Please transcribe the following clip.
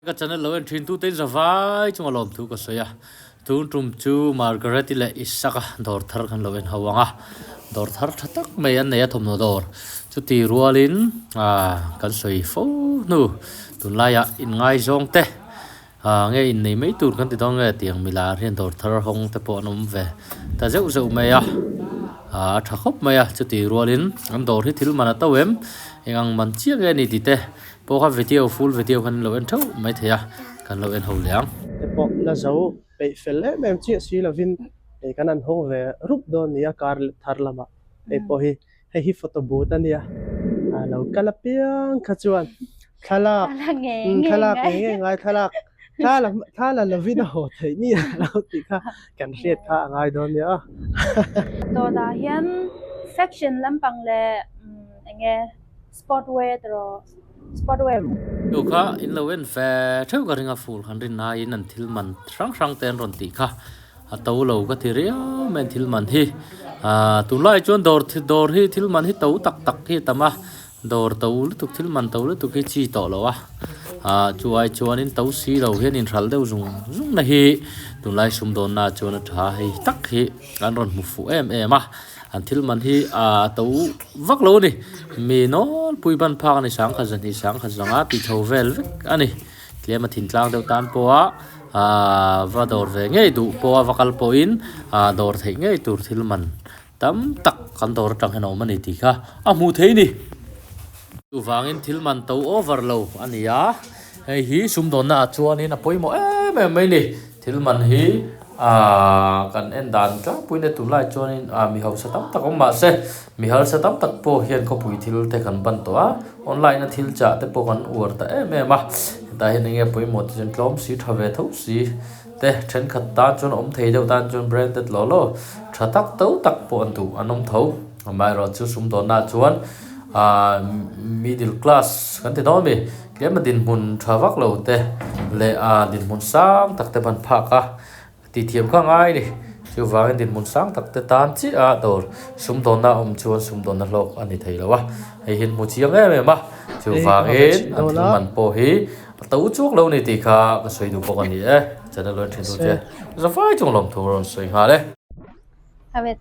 cái channel lâu anh truyền tu tên giờ vai chúng làm thu có sợi à tu trùm chu Margaret là Isaka đor thar kan lâu anh hawang à đor thar thatak mấy anh này thom nó đor chu ti rualin kan sợi phô nu tun lai à in ngai zong te nghe in này mấy tuần kan ti dong nghe tiếng mila riêng đor thar hong te po nom về ta dấu dấu mấy à thà khóc mấy à chu ti rualin an đor hi thil mana tao em anh man chiếc nghe ni ti te po ka video full video kan lo en tho mai thea kan lo en ho liang te po la zo pe felle mem chi si la vin e kan an ho ve rup don nia kar thar lama e po hi photo booth ania lo kala piang khachuan thala nge ngai thala la vin ho thei ni lo ti kha kan riat kha ngai don nia to da hian section lampang le enge sportwear tu kha in lo en fe theu ka ringa full han rin na in an thil man rang ten ron ti kha a to lo ka thi ria men thil man hi tu lai chon dor hi thil man hi to tak hi tama dor to lu tu thil man to lu tu ki chi to lo chu ai chuan in to si lo hian in ral deuh zung na hi tu lai sum don na chuan a tha hi tak hi kan ron mu fu em an thil man hi to vak lo ni mi no pui ban phak ni sang kha zan hi sang kha zanga pi tho vel vek ani tlema thin tlang deuh tan po va dor ve ngei du po vakal po in dor thei ngei tur thil man tam tak kan dor tang heno mani ti kha mu thei ni tu wangin thil man to overload ania hei hi sum don na chuan in a poimo mai ni thil man hi kan en dan ka puine tu lai chuan in mi ho sa tam tak ma se mi hal sa tam tak po hian ko pui thil te kan ban to online na thil cha te po kan ur ta ma ta hin nge poimo ti chen klom si thave tho si te then khat ta chon om thei deuh tan chon branded lo tha tak to tak po an tu anom tho mai ro chu sum don na chuan middle class kan te do mi ke ma din mun thawak lo te le din mun sang tak te ban pha ka ti thiam ka ngai ni chu wang din mun sang tak te tan chi dor sum don na chuan sum don na lok ani thei lo hei hin mu chiang ma chu wang in an man po hi to chuak lo ni ti kha ka soi du po ani chana lo thin du che za fai chung lom thu ron soi ha le have it